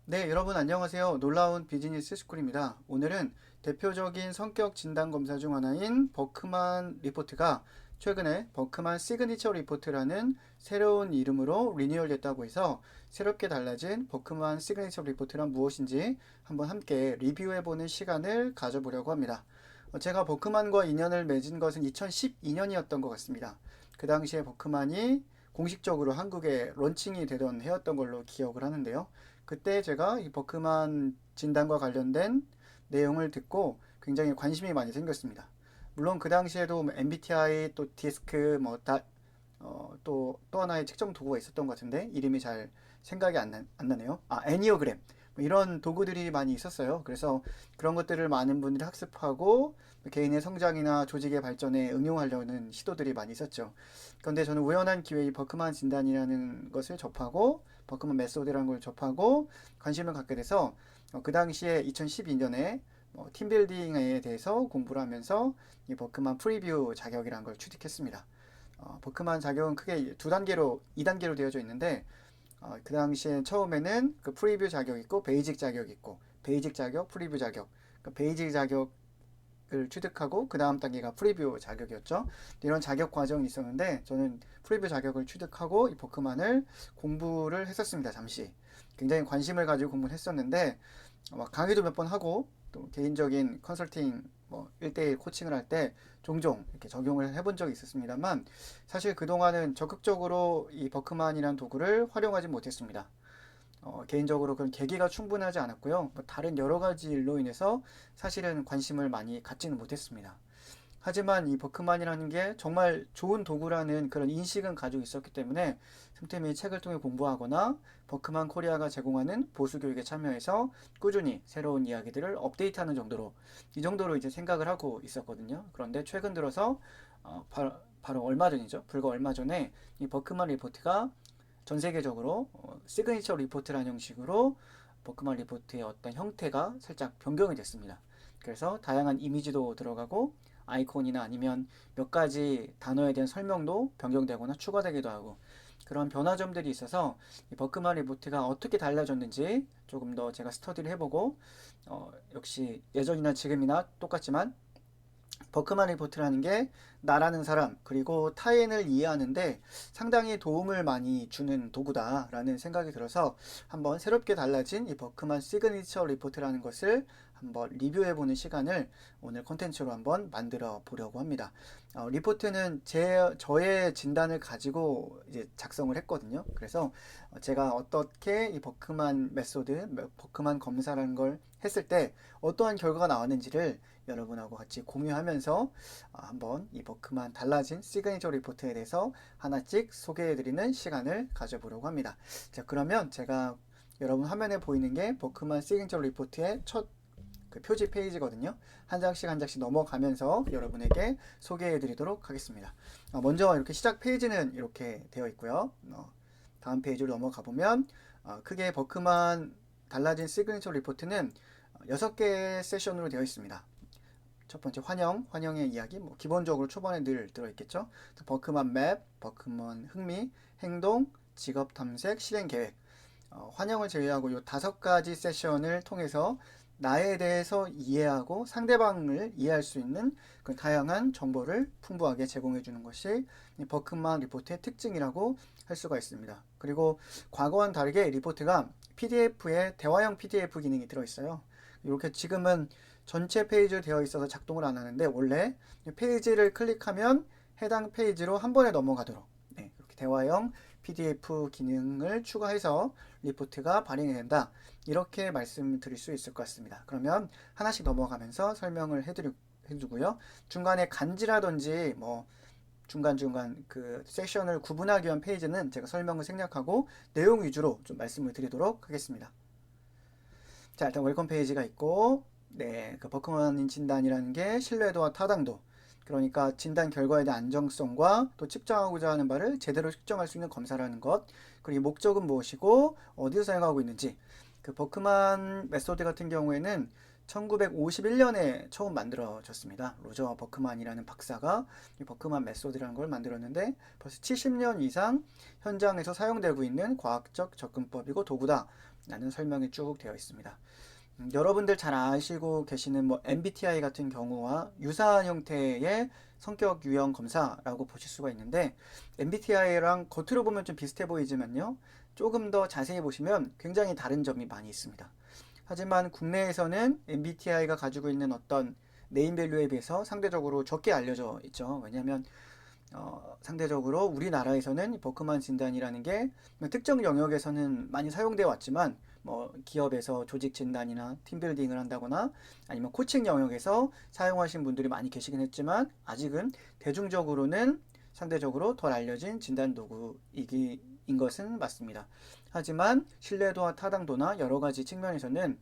네, 여러분 안녕하세요. 놀라운 비즈니스 스쿨입니다. 오늘은 대표적인 성격 진단 검사 중 하나인 버크만 리포트가 최근에 버크만 시그니처 리포트라는 새로운 이름으로 리뉴얼됐다고 해서 새롭게 달라진 버크만 시그니처 리포트란 무엇인지 한번 함께 리뷰해보는 시간을 가져보려고 합니다. 제가 버크만과 인연을 맺은 것은 2012년이었던 것 같습니다. 그 당시에 버크만이 공식적으로 한국에 론칭이 되던 해였던 걸로 기억을 하는데요. 그때 제가 이 버크만 진단과 관련된 내용을 듣고 굉장히 관심이 많이 생겼습니다. 물론 그 당시에도 MBTI 또 디스크 또 하나의 측정 도구가 있었던 것 같은데 이름이 잘 생각이 안 나네요. 애니어그램 이런 도구들이 많이 있었어요. 그래서 그런 것들을 많은 분들이 학습하고 개인의 성장이나 조직의 발전에 응용하려는 시도들이 많이 있었죠. 그런데 저는 우연한 기회에 이 버크만 진단이라는 것을 접하고 버크만 메소드라는 걸 접하고 관심을 갖게 돼서 그 당시에 2012년에 팀빌딩에 대해서 공부를 하면서 이 버크만 프리뷰 자격이라는 걸 취득했습니다. 버크만 자격은 크게 2단계로 되어져 있는데 그 당시에 처음에는 그 프리뷰 자격 있고 베이직 자격 있고 베이직 자격, 프리뷰 자격. 그 베이직 자격을 취득하고 그 다음 단계가 프리뷰 자격이었죠. 이런 자격 과정이 있었는데 저는 프리뷰 자격을 취득하고 이 버크만을 공부를 했었습니다. 잠시. 굉장히 관심을 가지고 공부를 했었는데 강의도 몇 번 하고 또 개인적인 컨설팅 1대1 코칭을 할 때 종종 이렇게 적용을 해본 적이 있었습니다만 사실 그동안은 적극적으로 이 버크만이라는 도구를 활용하지 못했습니다. 개인적으로 그런 계기가 충분하지 않았고요. 다른 여러 가지 일로 인해서 사실은 관심을 많이 갖지는 못했습니다. 하지만 이 버크만이라는 게 정말 좋은 도구라는 그런 인식은 가지고 있었기 때문에 틈틈이 책을 통해 공부하거나 버크만 코리아가 제공하는 보수 교육에 참여해서 꾸준히 새로운 이야기들을 업데이트하는 정도로 이 정도로 이제 생각을 하고 있었거든요. 그런데 최근 들어서 바로 얼마 전이죠. 불과 얼마 전에 이 버크만 리포트가 전 세계적으로 시그니처 리포트라는 형식으로 버크만 리포트의 어떤 형태가 살짝 변경이 됐습니다. 그래서 다양한 이미지도 들어가고 아이콘이나 아니면 몇 가지 단어에 대한 설명도 변경되거나 추가되기도 하고 그런 변화점들이 있어서 이 버크만 리포트가 어떻게 달라졌는지 조금 더 제가 스터디를 해보고 역시 예전이나 지금이나 똑같지만 버크만 리포트라는 게 나라는 사람 그리고 타인을 이해하는데 상당히 도움을 많이 주는 도구다라는 생각이 들어서 한번 새롭게 달라진 이 버크만 시그니처 리포트라는 것을 한번 리뷰해보는 시간을 오늘 콘텐츠로 한번 만들어 보려고 합니다. 리포트는 저의 진단을 가지고 이제 작성을 했거든요. 그래서 제가 어떻게 이 버크만 메소드, 버크만 검사라는 걸 했을 때 어떠한 결과가 나왔는지를 여러분하고 같이 공유하면서 한번 이 버크만 달라진 시그니처 리포트에 대해서 하나씩 소개해드리는 시간을 가져보려고 합니다. 자, 그러면 제가 여러분 화면에 보이는 게 버크만 시그니처 리포트의 첫 그 표지 페이지거든요. 한 장씩 한 장씩 넘어가면서 여러분에게 소개해드리도록 하겠습니다. 먼저 이렇게 시작 페이지는 이렇게 되어 있고요. 다음 페이지로 넘어가 보면 크게 버크만 달라진 시그니처 리포트는 6개의 세션으로 되어 있습니다. 첫 번째 환영의 이야기, 기본적으로 초반에 늘 들어있겠죠. 버크만 맵, 버크만 흥미, 행동, 직업 탐색, 실행 계획. 환영을 제외하고 이 5가지 세션을 통해서 나에 대해서 이해하고 상대방을 이해할 수 있는 그 다양한 정보를 풍부하게 제공해 주는 것이 이 버크만 리포트의 특징이라고 할 수가 있습니다. 그리고 과거와는 다르게 리포트가 PDF에 대화형 PDF 기능이 들어있어요. 이렇게 지금은 전체 페이지로 되어 있어서 작동을 안 하는데 원래 페이지를 클릭하면 해당 페이지로 한 번에 넘어가도록 이렇게 대화형 PDF 기능을 추가해서 리포트가 발행이 된다. 이렇게 말씀드릴 수 있을 것 같습니다. 그러면 하나씩 넘어가면서 설명을 해두고요. 중간에 간지라든지 중간중간 그 섹션을 구분하기 위한 페이지는 제가 설명을 생략하고 내용 위주로 좀 말씀을 드리도록 하겠습니다. 자, 일단 웰컴 페이지가 있고 그 버크만 진단이라는 게 신뢰도와 타당도, 그러니까 진단 결과에 대한 안정성과 또 측정하고자 하는 바를 제대로 측정할 수 있는 검사라는 것, 그리고 목적은 무엇이고 어디서 사용하고 있는지. 그 버크만 메소드 같은 경우에는 1951년에 처음 만들어졌습니다. 로저 버크만이라는 박사가 이 버크만 메소드라는 걸 만들었는데 벌써 70년 이상 현장에서 사용되고 있는 과학적 접근법이고 도구다 라는 설명이 쭉 되어 있습니다. 여러분들 잘 아시고 계시는 뭐 MBTI 같은 경우와 유사한 형태의 성격 유형 검사라고 보실 수가 있는데 MBTI랑 겉으로 보면 좀 비슷해 보이지만요. 조금 더 자세히 보시면 굉장히 다른 점이 많이 있습니다. 하지만 국내에서는 MBTI가 가지고 있는 어떤 네임밸류에 비해서 상대적으로 적게 알려져 있죠. 왜냐하면 상대적으로 우리나라에서는 버크만 진단이라는 게 특정 영역에서는 많이 사용되어 왔지만 뭐 기업에서 조직 진단이나 팀빌딩을 한다거나 아니면 코칭 영역에서 사용하신 분들이 많이 계시긴 했지만 아직은 대중적으로는 상대적으로 덜 알려진 진단 도구인 것은 맞습니다. 하지만 신뢰도와 타당도나 여러 가지 측면에서는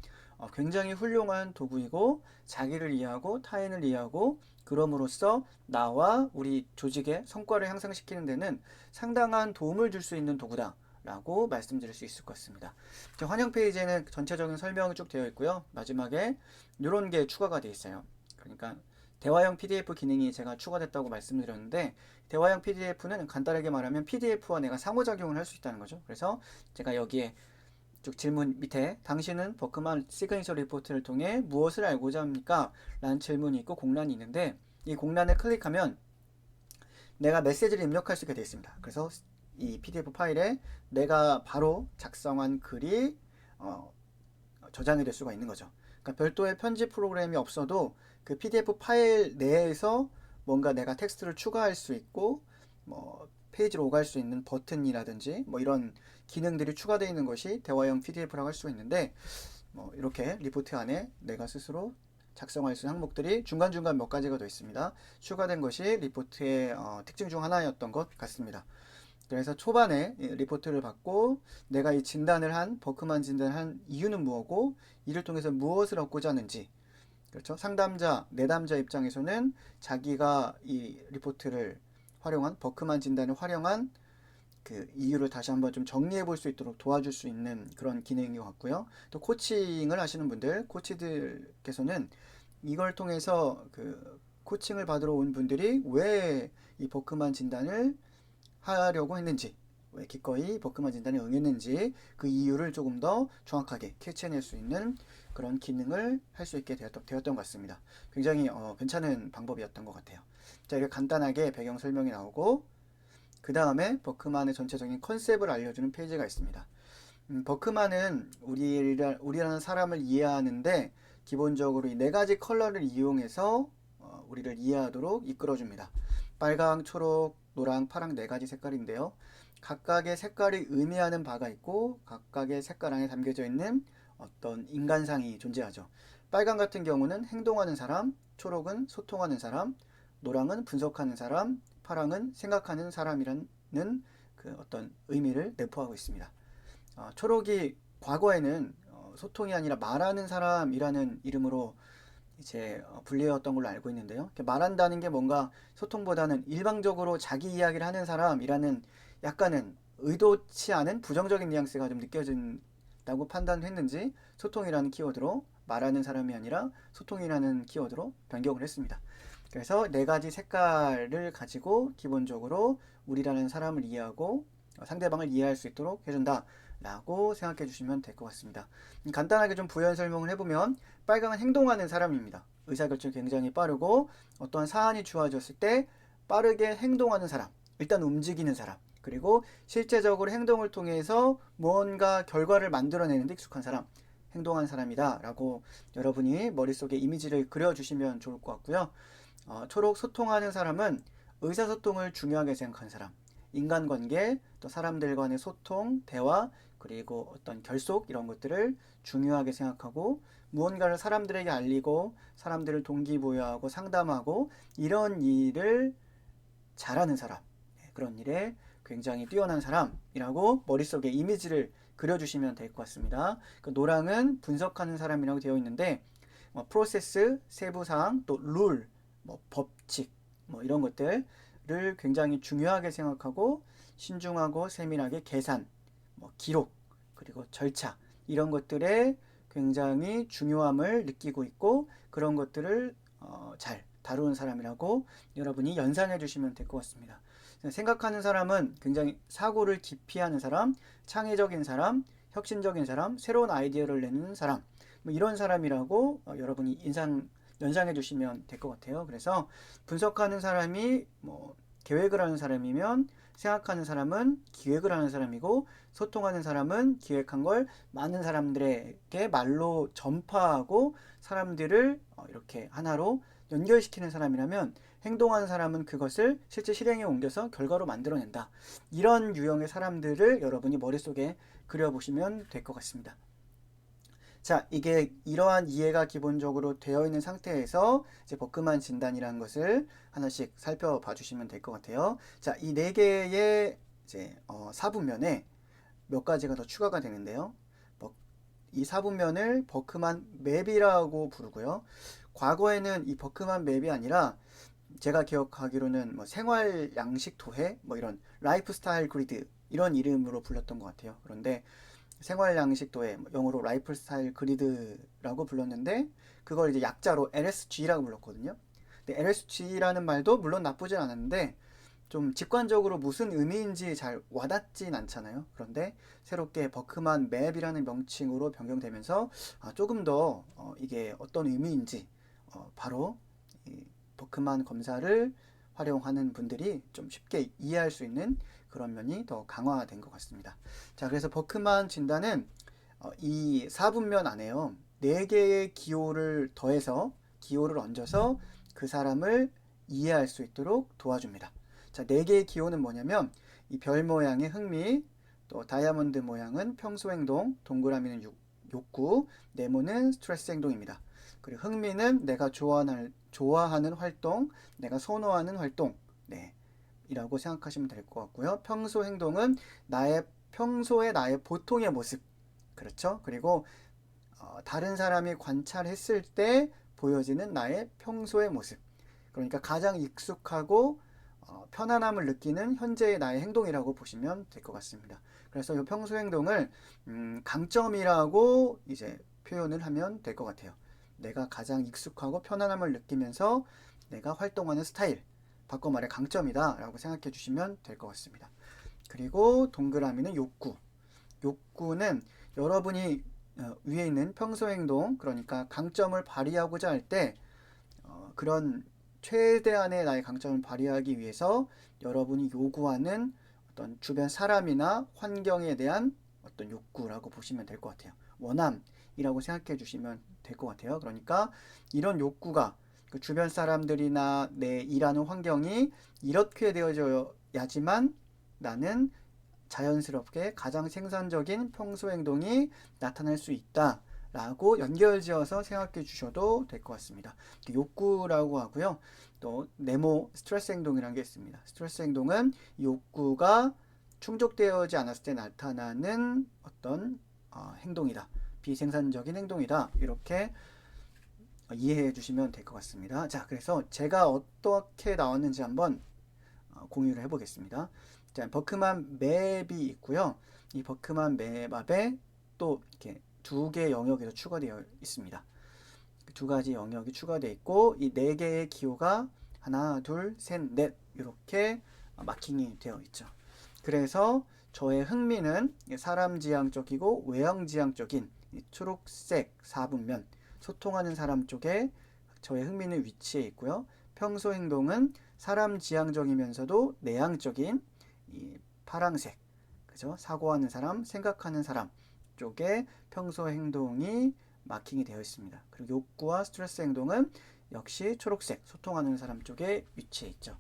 굉장히 훌륭한 도구이고 자기를 이해하고 타인을 이해하고 그럼으로써 나와 우리 조직의 성과를 향상시키는 데는 상당한 도움을 줄 수 있는 도구다 라고 말씀드릴 수 있을 것 같습니다. 환영 페이지에는 전체적인 설명이 쭉 되어 있고요. 마지막에 이런 게 추가가 되어 있어요. 그러니까 대화형 PDF 기능이 제가 추가됐다고 말씀드렸는데 대화형 PDF는 간단하게 말하면 PDF와 내가 상호작용을 할 수 있다는 거죠. 그래서 제가 여기에 쭉 질문 밑에 당신은 버크만 시그니처 리포트를 통해 무엇을 알고자 합니까? 라는 질문이 있고 공란이 있는데 이 공란을 클릭하면 내가 메시지를 입력할 수 있게 되어 있습니다. 그래서 이 PDF 파일에 내가 바로 작성한 글이 저장이 될 수가 있는 거죠. 그러니까 별도의 편집 프로그램이 없어도 그 PDF 파일 내에서 뭔가 내가 텍스트를 추가할 수 있고 뭐 페이지로 오갈 수 있는 버튼이라든지 뭐 이런 기능들이 추가되어 있는 것이 대화형 PDF라고 할 수 있는데 뭐 이렇게 리포트 안에 내가 스스로 작성할 수 있는 항목들이 중간중간 몇 가지가 더 있습니다. 추가된 것이 리포트의 특징 중 하나였던 것 같습니다. 그래서 초반에 리포트를 받고 내가 이 진단을 한 버크만 진단을 한 이유는 무엇고 이를 통해서 무엇을 얻고자 하는지 그렇죠. 상담자, 내담자 입장에서는 자기가 이 리포트를 활용한 버크만 진단을 활용한 그 이유를 다시 한번 좀 정리해 볼 수 있도록 도와줄 수 있는 그런 기능인 것 같고요. 또 코칭을 하시는 분들, 코치들께서는 이걸 통해서 그 코칭을 받으러 온 분들이 왜 이 버크만 진단을 하려고 했는지, 왜 기꺼이 버크만 진단에 응했는지 그 이유를 조금 더 정확하게 캐치해낼 수 있는 그런 기능을 할 수 있게 되었던 것 같습니다. 굉장히 괜찮은 방법이었던 것 같아요. 자, 이렇게 간단하게 배경 설명이 나오고 그 다음에 버크만의 전체적인 컨셉을 알려주는 페이지가 있습니다. 버크만은 우리라는 사람을 이해하는데 기본적으로 이 네 가지 컬러를 이용해서 우리를 이해하도록 이끌어줍니다. 빨강, 초록, 노랑, 파랑 네 가지 색깔인데요. 각각의 색깔이 의미하는 바가 있고 각각의 색깔 안에 담겨져 있는 어떤 인간상이 존재하죠. 빨강 같은 경우는 행동하는 사람, 초록은 소통하는 사람, 노랑은 분석하는 사람, 파랑은 생각하는 사람이라는 그 어떤 의미를 내포하고 있습니다. 초록이 과거에는 소통이 아니라 말하는 사람이라는 이름으로 이제 분류되었던 걸로 알고 있는데요. 말한다는 게 뭔가 소통보다는 일방적으로 자기 이야기를 하는 사람이라는 약간은 의도치 않은 부정적인 뉘앙스가 좀 느껴진다고 판단했는지 소통이라는 키워드로 말하는 사람이 아니라 소통이라는 키워드로 변경을 했습니다. 그래서 네 가지 색깔을 가지고 기본적으로 우리라는 사람을 이해하고 상대방을 이해할 수 있도록 해준다 라고 생각해 주시면 될 것 같습니다. 간단하게 좀 부연 설명을 해보면 빨강은 행동하는 사람입니다. 의사결정이 굉장히 빠르고 어떠한 사안이 주어졌을 때 빠르게 행동하는 사람, 일단 움직이는 사람, 그리고 실제적으로 행동을 통해서 무언가 결과를 만들어내는 데 익숙한 사람, 행동하는 사람이다 라고 여러분이 머릿속에 이미지를 그려주시면 좋을 것 같고요. 초록 소통하는 사람은 의사소통을 중요하게 생각하는 사람, 인간관계, 또 사람들 간의 소통, 대화, 그리고 어떤 결속 이런 것들을 중요하게 생각하고 무언가를 사람들에게 알리고 사람들을 동기부여하고 상담하고 이런 일을 잘하는 사람, 그런 일에 굉장히 뛰어난 사람이라고 머릿속에 이미지를 그려주시면 될 것 같습니다. 그 노랑은 분석하는 사람이라고 되어 있는데 프로세스, 세부사항, 또 룰, 법칙 이런 것들을 굉장히 중요하게 생각하고 신중하고 세밀하게 계산, 기록, 그리고 절차 이런 것들에 굉장히 중요함을 느끼고 있고 그런 것들을 잘 다루는 사람이라고 여러분이 연상해 주시면 될 것 같습니다. 생각하는 사람은 굉장히 사고를 깊이 하는 사람, 창의적인 사람, 혁신적인 사람, 새로운 아이디어를 내는 사람, 뭐 이런 사람이라고 여러분이 연상해 주시면 될 것 같아요. 그래서 분석하는 사람이 뭐 계획을 하는 사람이면 생각하는 사람은 기획을 하는 사람이고 소통하는 사람은 기획한 걸 많은 사람들에게 말로 전파하고 사람들을 이렇게 하나로 연결시키는 사람이라면 행동하는 사람은 그것을 실제 실행에 옮겨서 결과로 만들어낸다. 이런 유형의 사람들을 여러분이 머릿속에 그려보시면 될 것 같습니다. 자, 이게 이러한 이해가 기본적으로 되어 있는 상태에서 이제 버크만 진단이라는 것을 하나씩 살펴봐 주시면 될 것 같아요. 자, 이 네 개의 이제 사분면에 몇 가지가 더 추가가 되는데요. 이 사분면을 버크만 맵이라고 부르고요. 과거에는 이 버크만 맵이 아니라 제가 기억하기로는 뭐 생활 양식 도해 뭐 이런 라이프 스타일 그리드 이런 이름으로 불렸던 것 같아요. 그런데 생활 양식 도해 영어로 라이프 스타일 그리드라고 불렀는데 그걸 이제 약자로 LSG라고 불렀거든요. 근데 LSG라는 말도 물론 나쁘진 않았는데 좀 직관적으로 무슨 의미인지 잘 와닿진 않잖아요. 그런데 새롭게 버크만 맵이라는 명칭으로 변경되면서 조금 더 이게 어떤 의미인지 바로 이 버크만 검사를 활용하는 분들이 좀 쉽게 이해할 수 있는 그런 면이 더 강화된 것 같습니다. 자, 그래서 버크만 진단은 이 4분면 안에요. 4개의 기호를 더해서 기호를 얹어서 그 사람을 이해할 수 있도록 도와줍니다. 자, 4개의 기호는 뭐냐면 이 별 모양의 흥미, 또 다이아몬드 모양은 평소 행동, 동그라미는 욕구, 네모는 스트레스 행동입니다. 그리고 흥미는 내가 좋아하는 활동, 내가 선호하는 활동, 네, 이라고 생각하시면 될 것 같고요. 평소 행동은 평소의 나의 보통의 모습, 그렇죠? 그리고 다른 사람이 관찰했을 때 보여지는 나의 평소의 모습. 그러니까 가장 익숙하고 편안함을 느끼는 현재의 나의 행동이라고 보시면 될 것 같습니다. 그래서 이 평소 행동을 강점이라고 이제 표현을 하면 될 것 같아요. 내가 가장 익숙하고 편안함을 느끼면서 내가 활동하는 스타일, 바꿔 말해 강점이다 라고 생각해 주시면 될 것 같습니다. 그리고 동그라미는 욕구. 욕구는 여러분이 위에 있는 평소 행동, 그러니까 강점을 발휘하고자 할 때 그런 최대한의 나의 강점을 발휘하기 위해서 여러분이 요구하는 어떤 주변 사람이나 환경에 대한 어떤 욕구라고 보시면 될 것 같아요. 원함이라고 생각해 주시면 될 것 같아요. 그러니까 이런 욕구가 그 주변 사람들이나 내 일하는 환경이 이렇게 되어져야지만 나는 자연스럽게 가장 생산적인 평소 행동이 나타날 수 있다 라고 연결지어서 생각해 주셔도 될 것 같습니다. 욕구라고 하고요. 또 네모 스트레스 행동이라는 게 있습니다. 스트레스 행동은 욕구가 충족되어지 않았을 때 나타나는 어떤 행동이다. 비생산적인 행동이다. 이렇게 이해해 주시면 될 것 같습니다. 자, 그래서 제가 어떻게 나왔는지 한번 공유를 해 보겠습니다. 자, 버크만 맵이 있고요. 이 버크만 맵 앞에 또 이렇게 2개 영역이 더 추가되어 있습니다. 2가지 영역이 추가되어 있고 이 4개의 기호가 하나, 둘, 셋, 넷 이렇게 마킹이 되어 있죠. 그래서 저의 흥미는 사람 지향적이고 외형 지향적인 초록색 4분면 소통하는 사람 쪽에 저의 흥미는 위치해 있고요. 평소 행동은 사람 지향적이면서도 내향적인 이 파랑색, 그죠? 사고하는 사람, 생각하는 사람 쪽에 평소 행동이 마킹이 되어 있습니다. 그리고 욕구와 스트레스 행동은 역시 초록색, 소통하는 사람 쪽에 위치해 있죠.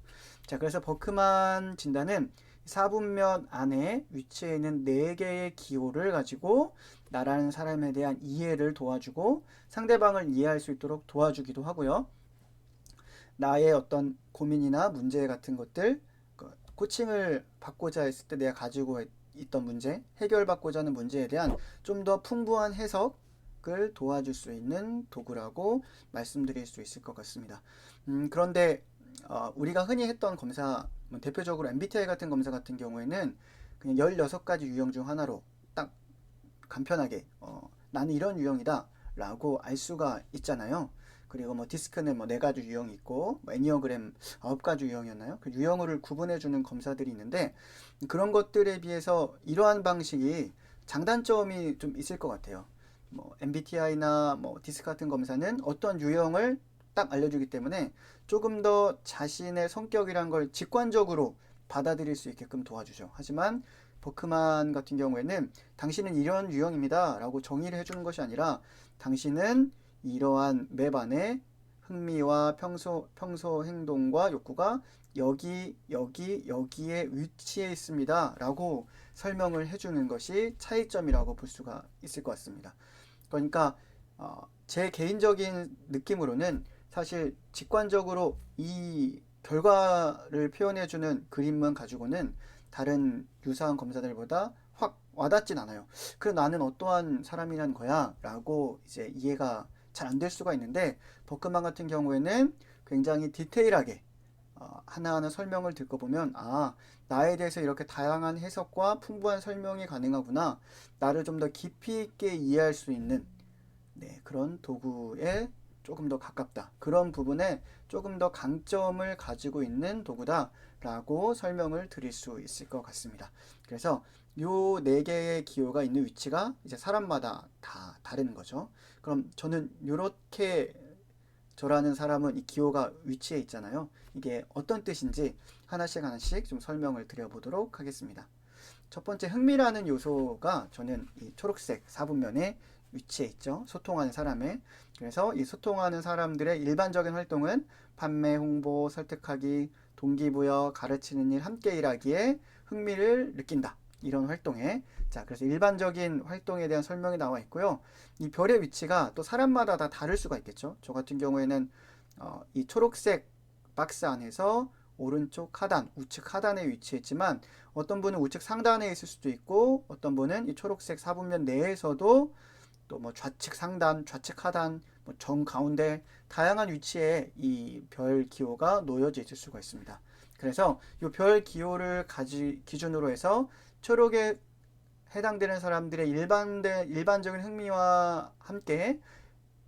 자, 그래서 버크만 진단은 4분면 안에 위치해 있는 4개의 기호를 가지고 나라는 사람에 대한 이해를 도와주고 상대방을 이해할 수 있도록 도와주기도 하고요. 나의 어떤 고민이나 문제 같은 것들, 코칭을 받고자 했을 때 내가 가지고 있던 문제, 해결받고자 하는 문제에 대한 좀 더 풍부한 해석을 도와줄 수 있는 도구라고 말씀드릴 수 있을 것 같습니다. 그런데 우리가 흔히 했던 검사, 대표적으로 MBTI 같은 검사 같은 경우에는 그냥 16가지 유형 중 하나로 딱 간편하게 나는 이런 유형이다 라고 알 수가 있잖아요. 그리고 뭐 디스크는 뭐 4가지 유형이 있고 뭐 애니어그램 9가지 유형이었나요? 그 유형을 구분해주는 검사들이 있는데 그런 것들에 비해서 이러한 방식이 장단점이 좀 있을 것 같아요. 뭐 MBTI나 뭐 디스크 같은 검사는 어떤 유형을 딱 알려주기 때문에 조금 더 자신의 성격이란 걸 직관적으로 받아들일 수 있게끔 도와주죠. 하지만 버크만 같은 경우에는 당신은 이런 유형입니다 라고 정의를 해주는 것이 아니라 당신은 이러한 맵 안에 흥미와 평소 행동과 욕구가 여기에 위치해 있습니다 라고 설명을 해주는 것이 차이점이라고 볼 수가 있을 것 같습니다. 그러니까 제 개인적인 느낌으로는 사실 직관적으로 이 결과를 표현해주는 그림만 가지고는 다른 유사한 검사들보다 확 와닿진 않아요. 그래 나는 어떠한 사람이란 거야 라고 이제 이해가 잘 안 될 수가 있는데 버크만 같은 경우에는 굉장히 디테일하게 하나하나 설명을 듣고 보면 나에 대해서 이렇게 다양한 해석과 풍부한 설명이 가능하구나, 나를 좀 더 깊이 있게 이해할 수 있는 그런 도구에 조금 더 가깝다, 그런 부분에 조금 더 강점을 가지고 있는 도구다 라고 설명을 드릴 수 있을 것 같습니다. 그래서 요 4개의 기호가 있는 위치가 이제 사람마다 다 다른 거죠. 그럼 저는 이렇게 저라는 사람은 이 기호가 위치해 있잖아요. 이게 어떤 뜻인지 하나씩 좀 설명을 드려보도록 하겠습니다. 첫 번째 흥미라는 요소가 저는 이 초록색 4분면에 위치해 있죠. 소통하는 사람의. 그래서 이 소통하는 사람들의 일반적인 활동은 판매, 홍보, 설득하기, 동기부여, 가르치는 일, 함께 일하기에 흥미를 느낀다. 이런 활동에. 자, 그래서 일반적인 활동에 대한 설명이 나와 있고요. 이 별의 위치가 또 사람마다 다 다를 수가 있겠죠. 저 같은 경우에는 이 초록색 박스 안에서 오른쪽 하단, 우측 하단에 위치했지만 어떤 분은 우측 상단에 있을 수도 있고 어떤 분은 이 초록색 4분면 내에서도 또 뭐 좌측 상단, 좌측 하단, 뭐 정 가운데 다양한 위치에 이 별 기호가 놓여져 있을 수가 있습니다. 그래서 이 별 기호를 기준으로 해서 초록에 해당되는 사람들의 일반적인 흥미와 함께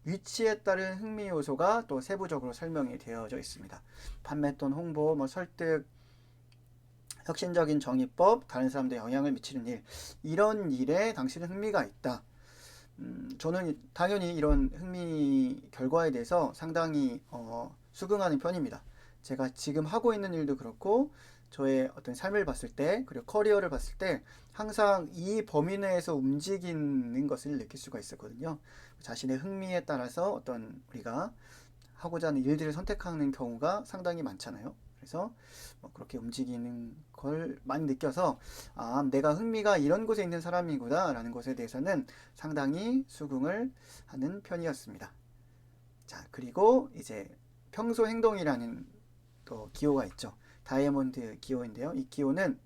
위치에 따른 흥미 요소가 또 세부적으로 설명이 되어져 있습니다. 판매 또는 홍보, 뭐 설득, 혁신적인 정의법, 다른 사람들의 영향을 미치는 일, 이런 일에 당신은 흥미가 있다. 저는 당연히 이런 흥미 결과에 대해서 상당히 수긍하는 편입니다. 제가 지금 하고 있는 일도 그렇고 저의 어떤 삶을 봤을 때, 그리고 커리어를 봤을 때 항상 이 범위 내에서 움직이는 것을 느낄 수가 있었거든요. 자신의 흥미에 따라서 어떤 우리가 하고자 하는 일들을 선택하는 경우가 상당히 많잖아요. 그래서 그렇게 움직이는 걸 많이 느껴서 내가 흥미가 이런 곳에 있는 사람이구나 라는 것에 대해서는 상당히 수긍을 하는 편이었습니다. 자, 그리고 이제 평소 행동이라는 또 기호가 있죠. 다이아몬드 기호인데요. 이 기호는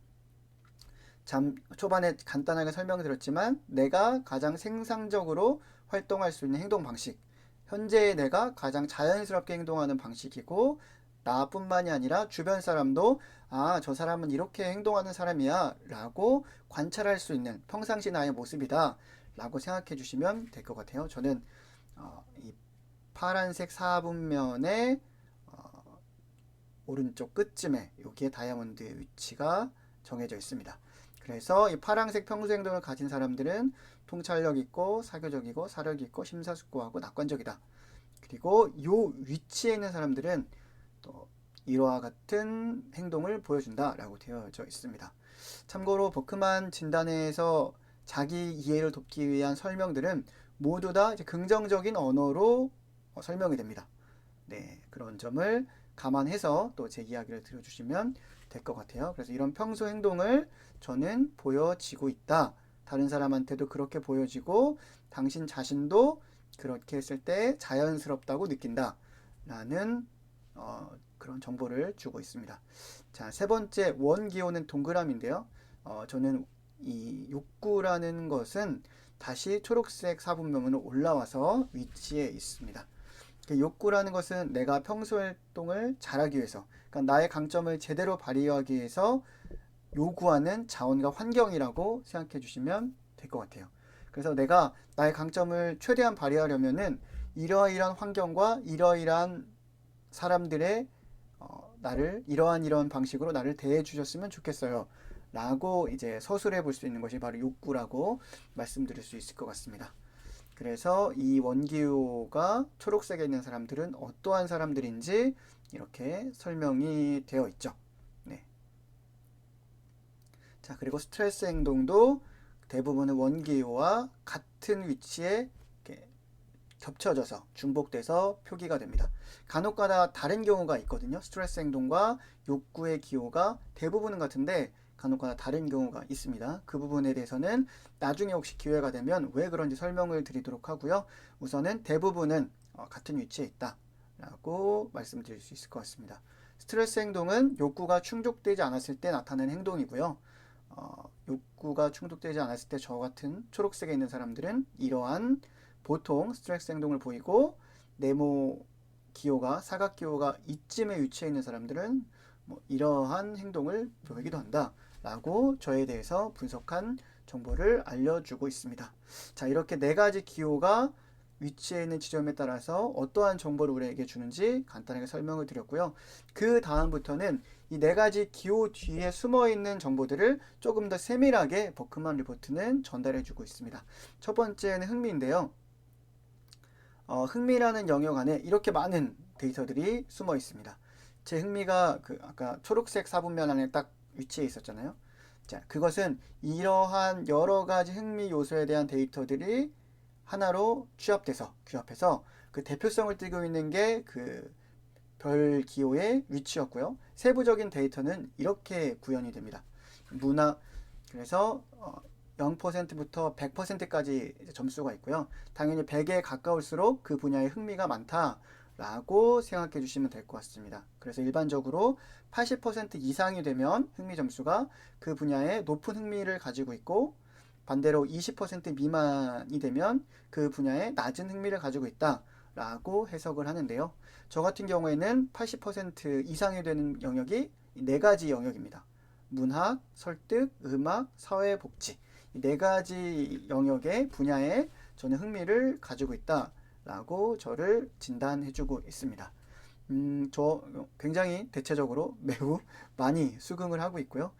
초반에 간단하게 설명드렸지만 내가 가장 생산적으로 활동할 수 있는 행동 방식, 현재의 내가 가장 자연스럽게 행동하는 방식이고 나뿐만이 아니라 주변 사람도 저 사람은 이렇게 행동하는 사람이야 라고 관찰할 수 있는 평상시 나의 모습이다 라고 생각해 주시면 될 것 같아요. 저는 이 파란색 4분면의 오른쪽 끝쯤에 여기에 다이아몬드 위치가 정해져 있습니다. 그래서 이 파란색 평소 행동을 가진 사람들은 통찰력 있고 사교적이고 사력 있고 심사숙고하고 낙관적이다. 그리고 이 위치에 있는 사람들은 또 이와 같은 행동을 보여준다 라고 되어져 있습니다. 참고로 버크만 진단에서 자기 이해를 돕기 위한 설명들은 모두 다 이제 긍정적인 언어로 설명이 됩니다. 그런 점을 감안해서 또 제 이야기를 들어주시면 될 것 같아요. 그래서 이런 평소 행동을 저는 보여지고 있다. 다른 사람한테도 그렇게 보여지고 당신 자신도 그렇게 했을 때 자연스럽다고 느낀다. 라는 그런 정보를 주고 있습니다. 자, 세 번째 원기호는 동그라미인데요. 저는 이 욕구라는 것은 다시 초록색 4분면으로 올라와서 위치해 있습니다. 욕구라는 것은 내가 평소 활동을 잘하기 위해서, 그러니까 나의 강점을 제대로 발휘하기 위해서 요구하는 자원과 환경이라고 생각해 주시면 될 것 같아요. 그래서 내가 나의 강점을 최대한 발휘하려면은 이러이러한 환경과 이러이러한 사람들의 나를 이러한 방식으로 나를 대해 주셨으면 좋겠어요. 라고 이제 서술해 볼 수 있는 것이 바로 욕구라고 말씀드릴 수 있을 것 같습니다. 그래서 이 원기호가 초록색에 있는 사람들은 어떠한 사람들인지 이렇게 설명이 되어 있죠. 네. 자, 그리고 스트레스 행동도 대부분은 원기호와 같은 위치에 이렇게 겹쳐져서 중복돼서 표기가 됩니다. 간혹가다 다른 경우가 있거든요. 스트레스 행동과 욕구의 기호가 대부분은 같은데 간혹가다 다른 경우가 있습니다. 그 부분에 대해서는 나중에 혹시 기회가 되면 왜 그런지 설명을 드리도록 하고요. 우선은 대부분은 같은 위치에 있다 라고 말씀드릴 수 있을 것 같습니다. 스트레스 행동은 욕구가 충족되지 않았을 때 나타나는 행동이고요. 욕구가 충족되지 않았을 때 저 같은 초록색에 있는 사람들은 이러한 보통 스트레스 행동을 보이고 네모 기호가 사각 기호가 이쯤에 위치해 있는 사람들은 이러한 행동을 보이기도 한다 라고 저에 대해서 분석한 정보를 알려주고 있습니다. 자, 이렇게 네 가지 기호가 위치해 있는 지점에 따라서 어떠한 정보를 우리에게 주는지 간단하게 설명을 드렸고요. 그 다음부터는 이 네 가지 기호 뒤에 숨어 있는 정보들을 조금 더 세밀하게 버크만 리포트는 전달해 주고 있습니다. 첫 번째는 흥미인데요. 흥미라는 영역 안에 이렇게 많은 데이터들이 숨어 있습니다. 제 흥미가 아까 초록색 사분면 안에 딱 위치해 있었잖아요. 자, 그것은 이러한 여러 가지 흥미 요소에 대한 데이터들이 하나로 규합해서 그 대표성을 띠고 있는 게 그 별 기호의 위치였고요. 세부적인 데이터는 이렇게 구현이 됩니다. 문화, 그래서 0%부터 100%까지 점수가 있고요. 당연히 100에 가까울수록 그 분야에 흥미가 많다라고 생각해 주시면 될 것 같습니다. 그래서 일반적으로 80% 이상이 되면 흥미 점수가 그 분야에 높은 흥미를 가지고 있고, 반대로 20% 미만이 되면 그 분야에 낮은 흥미를 가지고 있다라고 해석을 하는데요. 저 같은 경우에는 80% 이상이 되는 영역이 네 가지 영역입니다. 문학, 설득, 음악, 사회복지. 이 네 가지 영역의 분야에 저는 흥미를 가지고 있다라고 저를 진단해주고 있습니다. 저 굉장히 대체적으로 매우 많이 수긍을 하고 있고요.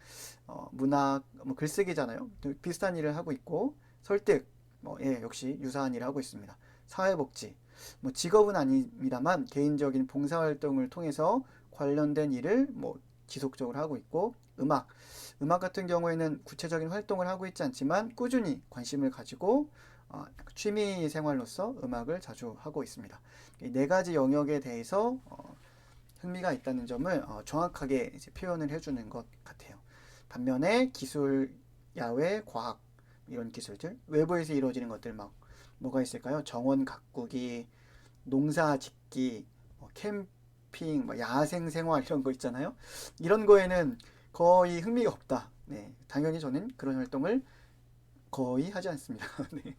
문학, 글쓰기잖아요. 비슷한 일을 하고 있고, 설득, 역시 유사한 일을 하고 있습니다. 사회복지, 직업은 아닙니다만 개인적인 봉사활동을 통해서 관련된 일을 지속적으로 하고 있고, 음악 같은 경우에는 구체적인 활동을 하고 있지 않지만 꾸준히 관심을 가지고 취미 생활로서 음악을 자주 하고 있습니다. 이 네 가지 영역에 대해서 흥미가 있다는 점을 정확하게 이제 표현을 해주는 것 같아요. 반면에 기술, 야외, 과학 이런 기술들, 외부에서 이루어지는 것들 뭐가 있을까요? 정원 가꾸기, 농사 짓기, 캠핑, 야생 생활 이런 거 있잖아요. 이런 거에는 거의 흥미가 없다. 네, 당연히 저는 그런 활동을 거의 하지 않습니다. 네.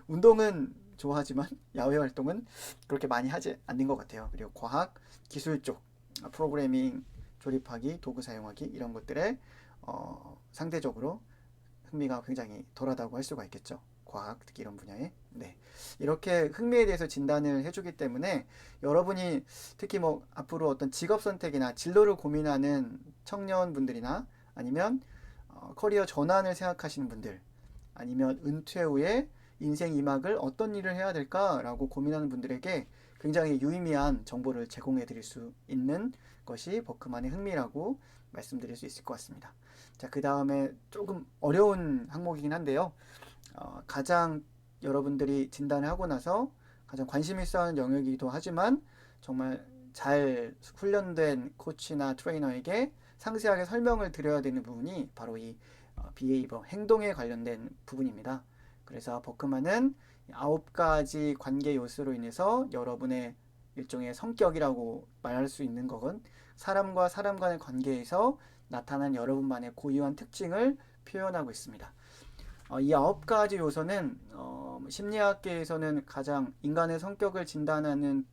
운동은 좋아하지만 야외 활동은 그렇게 많이 하지 않는 것 같아요. 그리고 과학, 기술 쪽, 프로그래밍, 조립하기, 도구 사용하기 이런 것들에 상대적으로 흥미가 굉장히 덜하다고 할 수가 있겠죠. 과학, 특히 이런 분야에. 네. 이렇게 흥미에 대해서 진단을 해주기 때문에 여러분이 특히 앞으로 어떤 직업 선택이나 진로를 고민하는 청년분들이나 아니면 커리어 전환을 생각하시는 분들, 아니면 은퇴 후에 인생 2막을 어떤 일을 해야 될까라고 고민하는 분들에게 굉장히 유의미한 정보를 제공해 드릴 수 있는 것이 버크만의 흥미라고 말씀드릴 수 있을 것 같습니다. 자, 그 다음에 조금 어려운 항목이긴 한데요. 가장 여러분들이 진단을 하고 나서 가장 관심 있어 하는 영역이기도 하지만 정말 잘 훈련된 코치나 트레이너에게 상세하게 설명을 드려야 되는 부분이 바로 이 비헤이버, 행동에 관련된 부분입니다. 그래서 버크만은 9가지 관계 요소로 인해서 여러분의 일종의 성격이라고 말할 수 있는 것은 사람과 사람 간의 관계에서 나타난 여러분만의 고유한 특징을 표현하고 있습니다. 이 9가지 요소는 심리학계에서는 가장 인간의 성격을 진단하는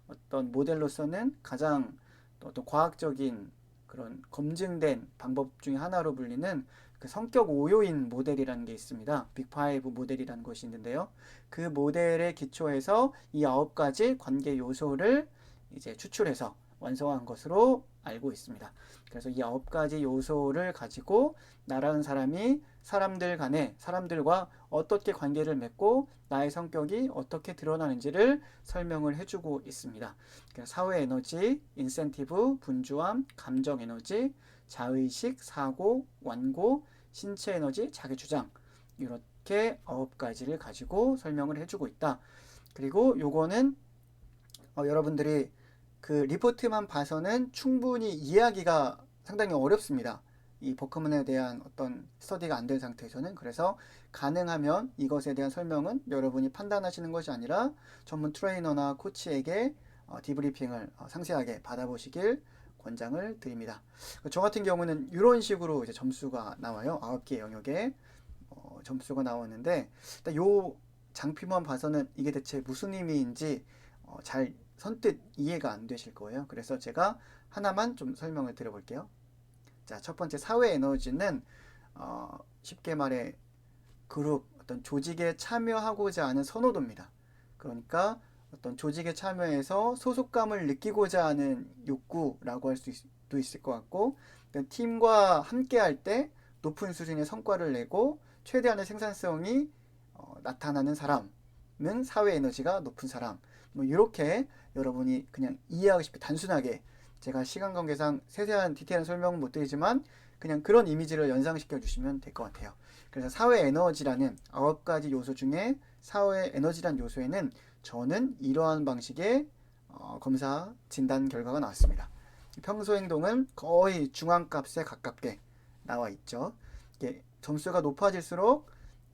어떤 모델로서는 가장 어떤 과학적인 그런 검증된 방법 중에 하나로 불리는 그 성격 오요인 모델이라는 게 있습니다. 빅5 모델이라는 것이 있는데요. 그 모델에 기초해서 이 9가지 관계 요소를 이제 추출해서 완성한 것으로 알고 있습니다. 그래서 이 9가지 요소를 가지고 나라는 사람이 사람들 간에 사람들과 어떻게 관계를 맺고 나의 성격이 어떻게 드러나는지를 설명을 해주고 있습니다. 사회 에너지, 인센티브, 분주함, 감정 에너지, 자의식, 사고, 완고, 신체 에너지, 자기 주장 이렇게 9가지를 가지고 설명을 해주고 있다. 그리고 요거는 여러분들이 그 리포트만 봐서는 충분히 이해하기가 상당히 어렵습니다. 이 버크만에 대한 어떤 스터디가 안 된 상태에서는. 그래서 가능하면 이것에 대한 설명은 여러분이 판단하시는 것이 아니라 전문 트레이너나 코치에게 디브리핑을 상세하게 받아보시길 권장을 드립니다. 저 같은 경우는 이런 식으로 이제 점수가 나와요. 9개 영역에 점수가 나왔는데 일단 요 장표만 봐서는 이게 대체 무슨 의미인지 잘 선뜻 이해가 안 되실 거예요. 그래서 제가 하나만 좀 설명을 드려볼게요. 자, 첫 번째 사회 에너지는 쉽게 말해 그룹, 어떤 조직에 참여하고자 하는 선호도입니다. 그러니까 어떤 조직에 참여해서 소속감을 느끼고자 하는 욕구라고 할 수도 있을 것 같고, 팀과 함께 할 때 높은 수준의 성과를 내고 최대한의 생산성이 나타나는 사람은 사회 에너지가 높은 사람. 뭐 이렇게 여러분이 그냥 이해하고 싶게 단순하게, 제가 시간 관계상 세세한 디테일한 설명은 못 드리지만 그냥 그런 이미지를 연상시켜 주시면 될 것 같아요. 그래서 사회 에너지라는 9가지 요소 중에 사회 에너지라는 요소에는 저는 이러한 방식의 검사 진단 결과가 나왔습니다. 평소 행동은 거의 중앙값에 가깝게 나와 있죠. 이게 점수가 높아질수록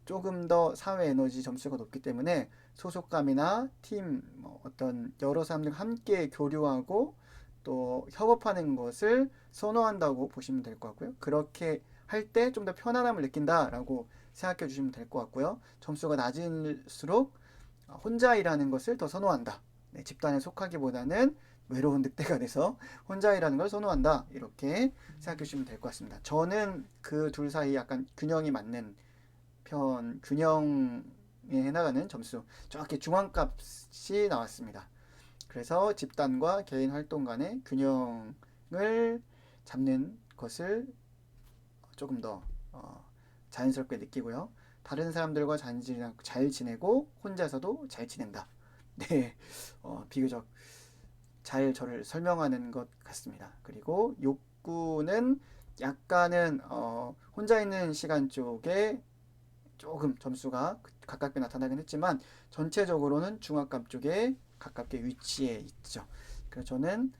조금 더 사회 에너지 점수가 높기 때문에 소속감이나 팀, 어떤 여러 사람들과 함께 교류하고 또 협업하는 것을 선호한다고 보시면 될 것 같고요. 그렇게 할 때 좀 더 편안함을 느낀다라고 생각해 주시면 될 것 같고요. 점수가 낮을수록 혼자 일하는 것을 더 선호한다. 네, 집단에 속하기보다는 외로운 늑대가 돼서 혼자 일하는 걸 선호한다. 이렇게 생각해 주시면 될 것 같습니다. 저는 그 둘 사이 약간 균형이 맞는 균형에 해나가는 점수, 정확히 중앙값이 나왔습니다. 그래서 집단과 개인 활동 간의 균형을 잡는 것을 조금 더 자연스럽게 느끼고요. 다른 사람들과 잘 지내고 혼자서도 잘 지낸다. 네, 비교적 잘 저를 설명하는 것 같습니다. 그리고 욕구는 약간은 혼자 있는 시간 쪽에 조금 점수가 가깝게 나타나긴 했지만 전체적으로는 중압감 쪽에 가깝게 위치해 있죠. 그래서 저는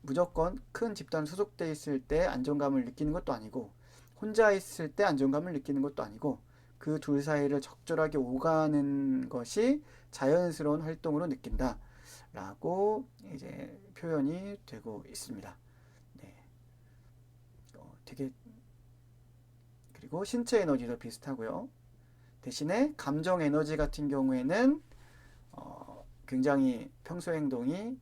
무조건 큰 집단 소속돼 있을 때 안정감을 느끼는 것도 아니고 혼자 있을 때 안정감을 느끼는 것도 아니고 그 둘 사이를 적절하게 오가는 것이 자연스러운 활동으로 느낀다 라고 이제 표현이 되고 있습니다. 네. 되게 그리고 신체 에너지도 비슷하고요. 대신에 감정 에너지 같은 경우에는 굉장히 평소 행동이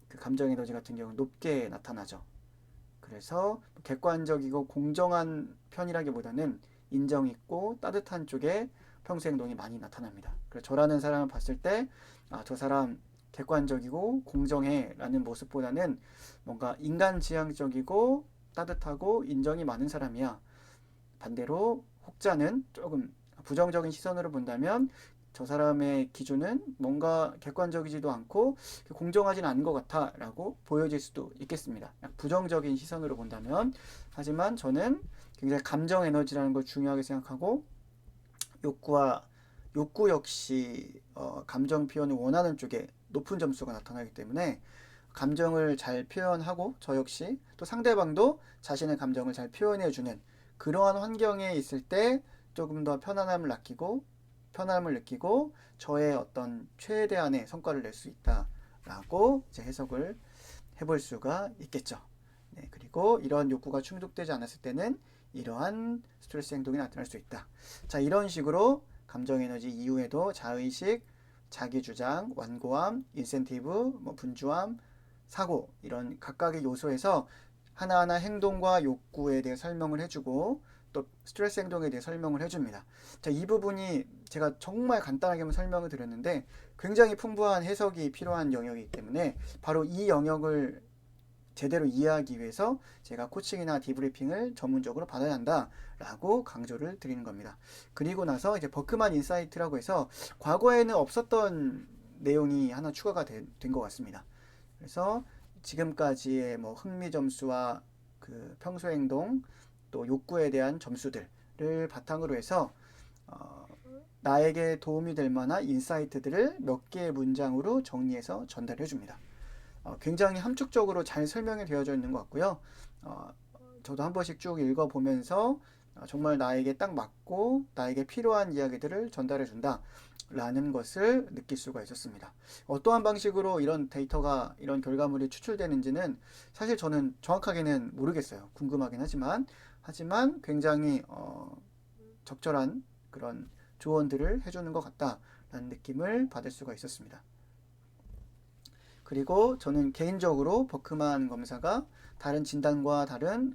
그 감정 에너지 같은 경우는 높게 나타나죠. 그래서 객관적이고 공정한 편이라기보다는 인정 있고 따뜻한 쪽에 평소 행동이 많이 나타납니다. 그래서 저라는 사람을 봤을 때 저 사람 객관적이고 공정해 라는 모습보다는 뭔가 인간지향적이고 따뜻하고 인정이 많은 사람이야. 반대로 혹자는 조금 부정적인 시선으로 본다면 저 사람의 기준은 뭔가 객관적이지도 않고 공정하진 않은 것 같아 라고 보여질 수도 있겠습니다. 부정적인 시선으로 본다면. 하지만 저는 굉장히 감정 에너지라는 걸 중요하게 생각하고 욕구 역시 감정 표현을 원하는 쪽에 높은 점수가 나타나기 때문에 감정을 잘 표현하고 저 역시 또 상대방도 자신의 감정을 잘 표현해주는 그러한 환경에 있을 때 조금 더 편안함을 느끼고 저의 어떤 최대한의 성과를 낼 수 있다라고 이제 해석을 해볼 수가 있겠죠. 네, 그리고 이러한 욕구가 충족되지 않았을 때는 이러한 스트레스 행동이 나타날 수 있다. 자, 이런 식으로 감정 에너지 이후에도 자의식, 자기주장, 완고함, 인센티브, 분주함, 사고 이런 각각의 요소에서 하나하나 행동과 욕구에 대해 설명을 해주고 또 스트레스 행동에 대해 설명을 해줍니다. 자, 이 부분이 제가 정말 간단하게만 설명을 드렸는데 굉장히 풍부한 해석이 필요한 영역이기 때문에 바로 이 영역을 제대로 이해하기 위해서 제가 코칭이나 디브리핑을 전문적으로 받아야 한다라고 강조를 드리는 겁니다. 그리고 나서 이제 버크만 인사이트라고 해서 과거에는 없었던 내용이 하나 추가가 된 것 같습니다. 그래서 지금까지의 뭐 흥미 점수와 그 평소 행동 또 욕구에 대한 점수들을 바탕으로 해서 나에게 도움이 될 만한 인사이트들을 몇 개의 문장으로 정리해서 전달해 줍니다. 굉장히 함축적으로 잘 설명이 되어져 있는 것 같고요. 저도 한 번씩 쭉 읽어보면서 정말 나에게 딱 맞고 나에게 필요한 이야기들을 전달해 준다 라는 것을 느낄 수가 있었습니다. 어떠한 방식으로 이런 데이터가 이런 결과물이 추출되는지는 사실 저는 정확하게는 모르겠어요. 궁금하긴 하지만 굉장히 적절한 그런 조언들을 해주는 것 같다라는 느낌을 받을 수가 있었습니다. 그리고 저는 개인적으로 버크만 검사가 다른 진단과 다른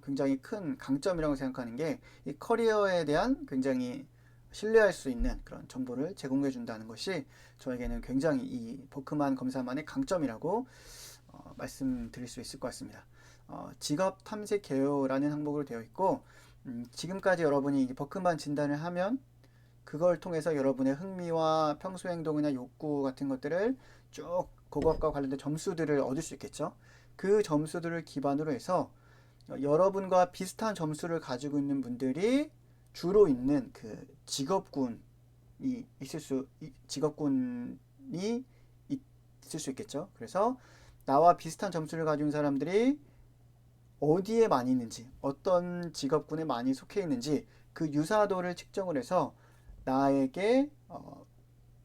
굉장히 큰 강점이라고 생각하는 게 이 커리어에 대한 굉장히 신뢰할 수 있는 그런 정보를 제공해 준다는 것이 저에게는 굉장히 이 버크만 검사만의 강점이라고 말씀드릴 수 있을 것 같습니다. 직업 탐색 개요라는 항목으로 되어 있고 지금까지 여러분이 버크만 진단을 하면 그걸 통해서 여러분의 흥미와 평소 행동이나 욕구 같은 것들을 쭉 그것과 관련된 점수들을 얻을 수 있겠죠. 그 점수들을 기반으로 해서 여러분과 비슷한 점수를 가지고 있는 분들이 주로 있는 그 직업군이 있을 수 있겠죠. 그래서 나와 비슷한 점수를 가지고 있는 사람들이 어디에 많이 있는지, 어떤 직업군에 많이 속해 있는지 그 유사도를 측정을 해서 나에게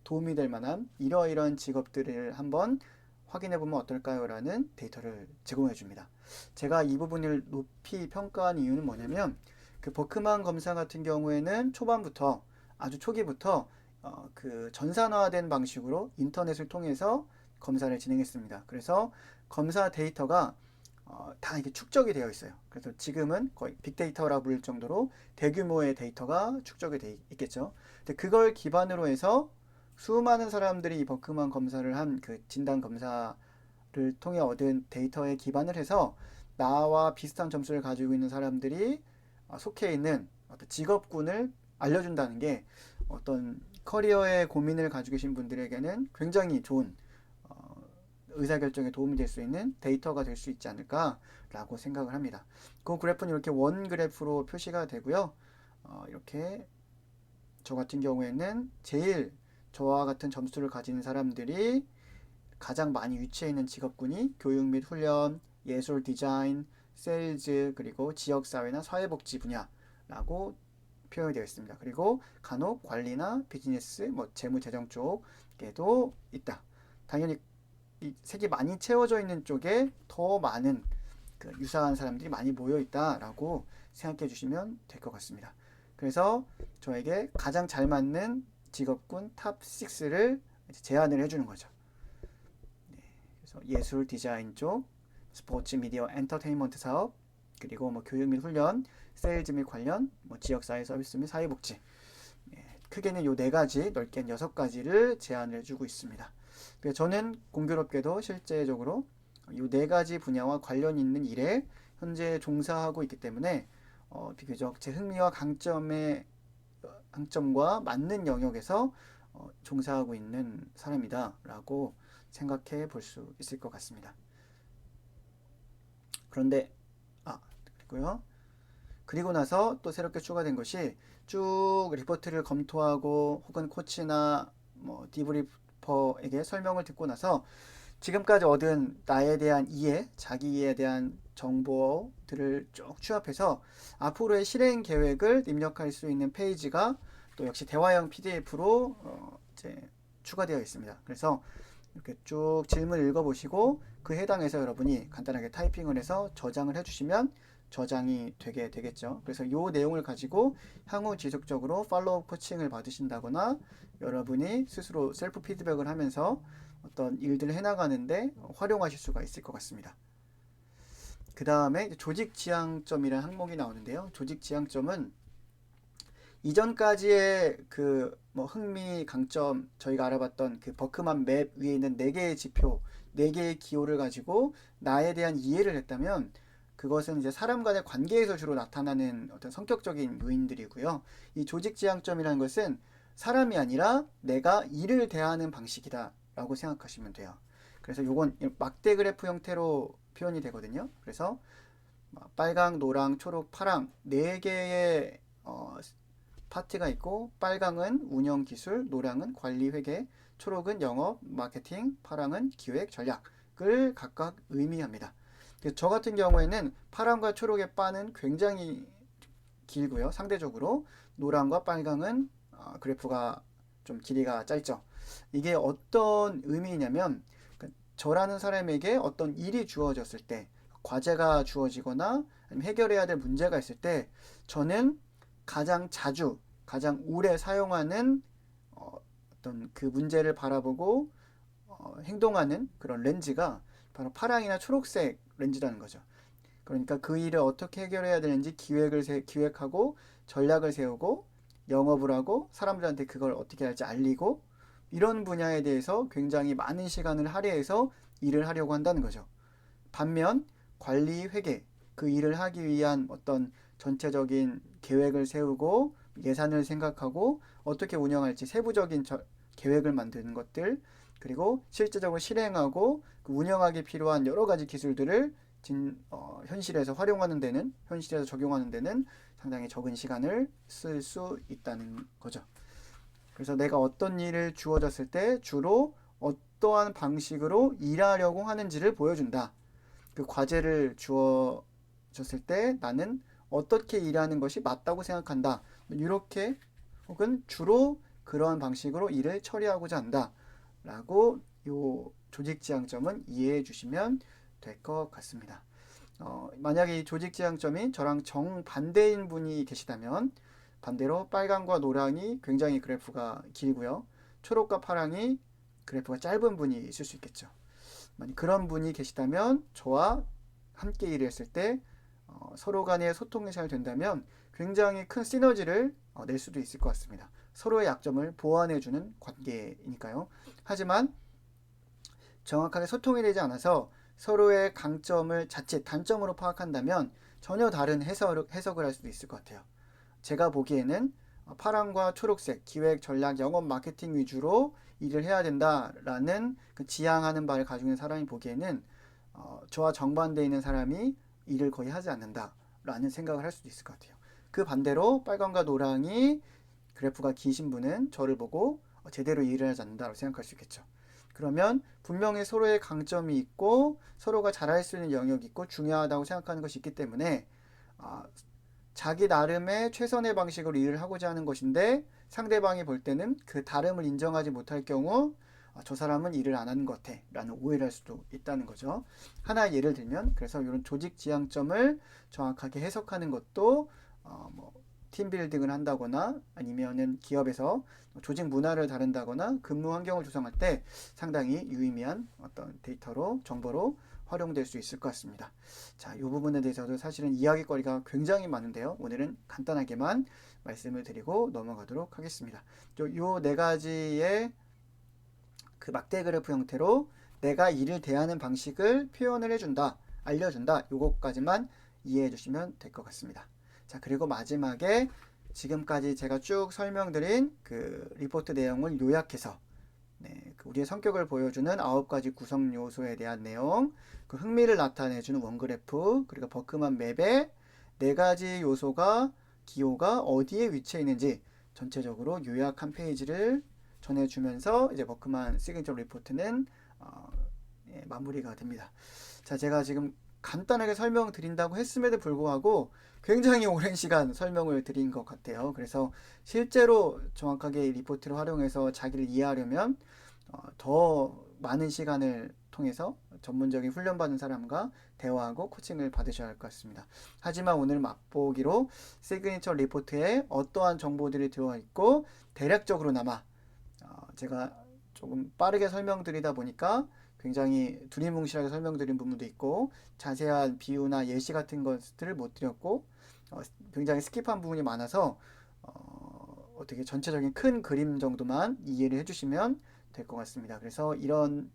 도움이 될 만한 이러이러한 직업들을 한번 확인해 보면 어떨까요? 라는 데이터를 제공해 줍니다. 제가 이 부분을 높이 평가한 이유는 뭐냐면 그 버크만 검사 같은 경우에는 초반부터 아주 초기부터 그 전산화된 방식으로 인터넷을 통해서 검사를 진행했습니다. 그래서 검사 데이터가 다 이게 축적이 되어 있어요. 그래서 지금은 거의 빅데이터라고 부를 정도로 대규모의 데이터가 축적이 되어 있겠죠. 근데 그걸 기반으로 해서 수많은 사람들이 이 버크만 검사를 한 그 진단 검사를 통해 얻은 데이터에 기반을 해서 나와 비슷한 점수를 가지고 있는 사람들이 속해 있는 어떤 직업군을 알려준다는 게 어떤 커리어에 고민을 가지고 계신 분들에게는 굉장히 좋은 의사결정에 도움이 될 수 있는 데이터가 될 수 있지 않을까라고 생각을 합니다. 그 그래프는 이렇게 원 그래프로 표시가 되고요. 이렇게 저 같은 경우에는 제일 저와 같은 점수를 가진 사람들이 가장 많이 위치해 있는 직업군이 교육 및 훈련, 예술 디자인, 세일즈, 그리고 지역사회나 사회복지 분야라고 표현이 되어 있습니다. 그리고 간혹 관리나 비즈니스, 뭐 재무재정 쪽에도 있다. 당연히 이 색이 많이 채워져 있는 쪽에 더 많은 그 유사한 사람들이 많이 모여 있다라고 생각해 주시면 될 것 같습니다. 그래서 저에게 가장 잘 맞는 직업군 탑 6를 제안을 해주는 거죠. 네, 그래서 예술 디자인 쪽, 스포츠 미디어 엔터테인먼트 사업, 그리고 뭐 교육 및 훈련, 세일즈 및 관련, 뭐 지역사회 서비스 및 사회복지. 크게는 요 네 가지, 넓게는 6가지를 제안을 해주고 있습니다. 저는 공교롭게도 실제적으로 이 네 가지 분야와 관련 있는 일에 현재 종사하고 있기 때문에 비교적 제 흥미와 강점과 맞는 영역에서 종사하고 있는 사람이다라고 생각해 볼 수 있을 것 같습니다. 그런데 그리고요. 그리고 나서 또 새롭게 추가된 것이 쭉 리포트를 검토하고 혹은 코치나 뭐 디브리퍼에게 설명을 듣고 나서 지금까지 얻은 나에 대한 이해, 자기 이해에 대한 정보들을 쭉 취합해서 앞으로의 실행 계획을 입력할 수 있는 페이지가 또 역시 대화형 PDF로 이제 추가되어 있습니다. 그래서 이렇게 쭉 질문을 읽어보시고 그 해당해서 여러분이 간단하게 타이핑을 해서 저장을 해주시면 저장이 되게 되겠죠. 그래서 이 내용을 가지고 향후 지속적으로 팔로우 코칭을 받으신다거나 여러분이 스스로 셀프 피드백을 하면서 어떤 일들을 해나가는데 활용하실 수가 있을 것 같습니다. 그 다음에 조직 지향점이라는 항목이 나오는데요. 조직 지향점은 이전까지의 그 뭐 흥미, 강점, 저희가 알아봤던 그 버크만 맵 위에 있는 4개의 지표, 4개의 기호를 가지고 나에 대한 이해를 했다면 그것은 이제 사람 간의 관계에서 주로 나타나는 어떤 성격적인 요인들이고요. 이 조직 지향점이라는 것은 사람이 아니라 내가 일을 대하는 방식이다 라고 생각하시면 돼요. 그래서 요건 막대 그래프 형태로 표현이 되거든요. 그래서 빨강, 노랑, 초록, 파랑 4개의 파트가 있고, 빨강은 운영 기술, 노랑은 관리 회계, 초록은 영업, 마케팅, 파랑은 기획, 전략을 각각 의미합니다. 저 같은 경우에는 파랑과 초록의 바는 굉장히 길고요. 상대적으로 노랑과 빨강은 그래프가 좀 길이가 짧죠. 이게 어떤 의미냐면 저라는 사람에게 어떤 일이 주어졌을 때, 과제가 주어지거나 아니면 해결해야 될 문제가 있을 때 저는 가장 자주, 가장 오래 사용하는 어떤 그 문제를 바라보고 행동하는 그런 렌즈가 바로 파랑이나 초록색 렌즈라는 거죠. 그러니까 그 일을 어떻게 해결해야 되는지 기획하고 전략을 세우고 영업을 하고 사람들한테 그걸 어떻게 할지 알리고 이런 분야에 대해서 굉장히 많은 시간을 할애해서 일을 하려고 한다는 거죠. 반면 관리 회계, 그 일을 하기 위한 어떤 전체적인 계획을 세우고 예산을 생각하고 어떻게 운영할지 세부적인 계획을 만드는 것들, 그리고 실제적으로 실행하고 그 운영하기 필요한 여러 가지 기술들을 현실에서 활용하는 데는, 현실에서 적용하는 데는 상당히 적은 시간을 쓸 수 있다는 거죠. 그래서 내가 어떤 일을 주어졌을 때 주로 어떠한 방식으로 일하려고 하는지를 보여준다. 그 과제를 주어졌을 때 나는 어떻게 일하는 것이 맞다고 생각한다. 이렇게 혹은 주로 그런 방식으로 일을 처리하고자 한다. 라고 요 조직지향점은 이해해 주시면 될 것 같습니다. 만약에 이 조직지향점이 저랑 정반대인 분이 계시다면 반대로 빨강과 노랑이 굉장히 그래프가 길고요. 초록과 파랑이 그래프가 짧은 분이 있을 수 있겠죠. 그런 분이 계시다면 저와 함께 일을 했을 때 서로 간의 소통이 잘 된다면 굉장히 큰 시너지를 낼 수도 있을 것 같습니다. 서로의 약점을 보완해주는 관계이니까요. 하지만 정확하게 소통이 되지 않아서 서로의 강점을 자칫 단점으로 파악한다면 전혀 다른 해석을 할 수도 있을 것 같아요. 제가 보기에는 파랑과 초록색, 기획, 전략, 영업, 마케팅 위주로 일을 해야 된다라는 그 지향하는 바를 가지고 있는 사람이 보기에는 저와 정반대에 있는 사람이 일을 거의 하지 않는다라는 생각을 할 수도 있을 것 같아요. 그 반대로 빨강과 노랑이 그래프가 기신 분은 저를 보고 제대로 일을 하지 않는다고 생각할 수 있겠죠. 그러면 분명히 서로의 강점이 있고 서로가 잘할 수 있는 영역이 있고 중요하다고 생각하는 것이 있기 때문에 자기 나름의 최선의 방식으로 일을 하고자 하는 것인데 상대방이 볼 때는 그 다름을 인정하지 못할 경우 저 사람은 일을 안 하는 것 같아 라는 오해를 할 수도 있다는 거죠. 하나 예를 들면 그래서 이런 조직 지향점을 정확하게 해석하는 것도 팀빌딩을 한다거나 아니면은 기업에서 조직 문화를 다룬다거나 근무 환경을 조성할 때 상당히 유의미한 어떤 데이터로 정보로 활용될 수 있을 것 같습니다. 자, 이 부분에 대해서도 사실은 이야기거리가 굉장히 많은데요. 오늘은 간단하게만 말씀을 드리고 넘어가도록 하겠습니다. 요 네 가지의 그 막대 그래프 형태로 내가 일을 대하는 방식을 표현을 해준다, 알려준다. 요것까지만 이해해 주시면 될 것 같습니다. 자, 그리고 마지막에 지금까지 제가 쭉 설명드린 그 리포트 내용을 요약해서 우리의 성격을 보여주는 9가지 구성 요소에 대한 내용, 그 흥미를 나타내주는 원그래프, 그리고 버크만 맵의 4가지 요소가 기호가 어디에 위치해 있는지 전체적으로 요약한 페이지를 전해주면서 이제 버크만 시그니처 리포트는 마무리가 됩니다. 자, 제가 지금 간단하게 설명드린다고 했음에도 불구하고 굉장히 오랜 시간 설명을 드린 것 같아요. 그래서 실제로 정확하게 리포트를 활용해서 자기를 이해하려면 더 많은 시간을 통해서 전문적인 훈련받은 사람과 대화하고 코칭을 받으셔야 할 것 같습니다. 하지만 오늘 맛보기로 시그니처 리포트에 어떠한 정보들이 들어있고 대략적으로나마 제가 조금 빠르게 설명드리다 보니까 굉장히 두리뭉실하게 설명드린 부분도 있고 자세한 비유나 예시 같은 것들을 못 드렸고 굉장히 스킵한 부분이 많아서 어떻게 전체적인 큰 그림 정도만 이해를 해주시면 될 것 같습니다. 그래서 이런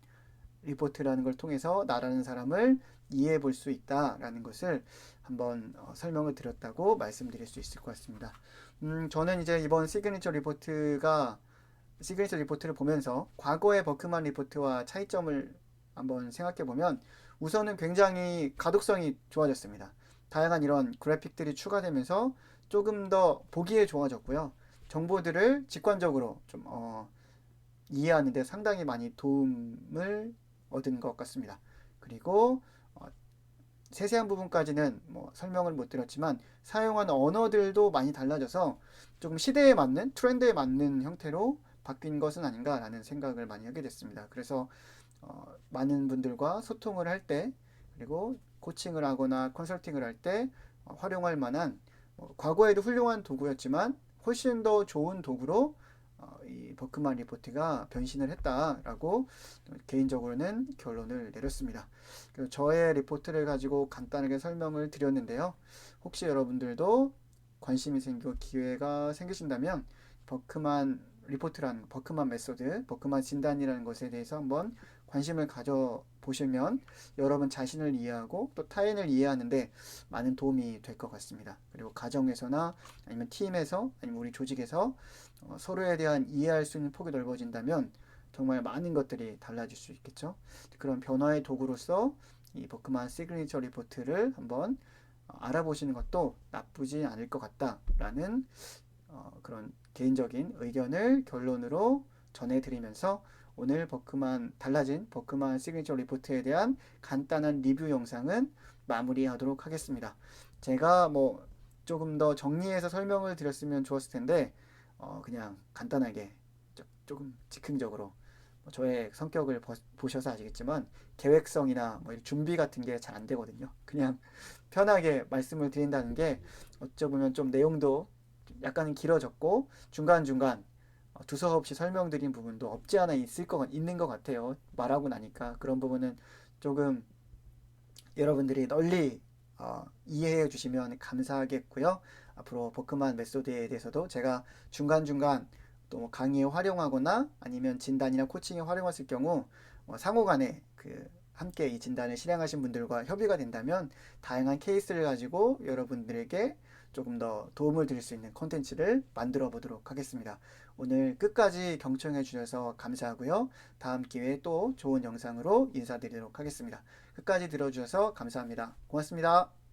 리포트라는 걸 통해서 나라는 사람을 이해해 볼 수 있다라는 것을 한번 설명을 드렸다고 말씀드릴 수 있을 것 같습니다. 저는 이제 이번 시그니처 리포트를 보면서 과거의 버크만 리포트와 차이점을 한번 생각해 보면 우선은 굉장히 가독성이 좋아졌습니다. 다양한 이런 그래픽들이 추가되면서 조금 더 보기에 좋아졌고요. 정보들을 직관적으로 좀 이해하는 데 상당히 많이 도움을 얻은 것 같습니다. 그리고 세세한 부분까지는 뭐 설명을 못 드렸지만 사용하는 언어들도 많이 달라져서 조금 시대에 맞는 트렌드에 맞는 형태로 바뀐 것은 아닌가라는 생각을 많이 하게 됐습니다. 그래서 많은 분들과 소통을 할 때 그리고 코칭을 하거나 컨설팅을 할 때 활용할 만한 과거에도 훌륭한 도구였지만 훨씬 더 좋은 도구로 이 버크만 리포트가 변신을 했다라고 개인적으로는 결론을 내렸습니다. 저의 리포트를 가지고 간단하게 설명을 드렸는데요. 혹시 여러분들도 관심이 생기고 기회가 생기신다면 버크만 리포트라는 버크만 메소드, 버크만 진단이라는 것에 대해서 한번 관심을 가져보시면 여러분 자신을 이해하고 또 타인을 이해하는데 많은 도움이 될 것 같습니다. 그리고 가정에서나 아니면 팀에서 아니면 우리 조직에서 서로에 대한 이해할 수 있는 폭이 넓어진다면 정말 많은 것들이 달라질 수 있겠죠. 그런 변화의 도구로서 이 버크만 시그니처 리포트를 한번 알아보시는 것도 나쁘지 않을 것 같다라는 그런 개인적인 의견을 결론으로 전해드리면서 오늘 달라진 버크만 시그니처 리포트에 대한 간단한 리뷰 영상은 마무리하도록 하겠습니다. 제가 뭐 조금 더 정리해서 설명을 드렸으면 좋았을 텐데 그냥 간단하게 조금 즉흥적으로 저의 성격을 보셔서 아시겠지만 계획성이나 뭐 준비 같은 게 잘 안 되거든요. 그냥 편하게 말씀을 드린다는 게 어쩌면 좀 내용도 약간은 길어졌고 중간중간 두서없이 설명드린 부분도 없지 않아 있는 것 같아요. 말하고 나니까 그런 부분은 조금 여러분들이 널리 이해해 주시면 감사하겠고요. 앞으로 버크만 메소드에 대해서도 제가 중간중간 또 강의에 활용하거나 아니면 진단이나 코칭에 활용했을 경우 상호 간에 함께 이 진단을 실행하신 분들과 협의가 된다면 다양한 케이스를 가지고 여러분들에게 조금 더 도움을 드릴 수 있는 콘텐츠를 만들어 보도록 하겠습니다. 오늘 끝까지 경청해 주셔서 감사하고요. 다음 기회에 또 좋은 영상으로 인사드리도록 하겠습니다. 끝까지 들어주셔서 감사합니다. 고맙습니다.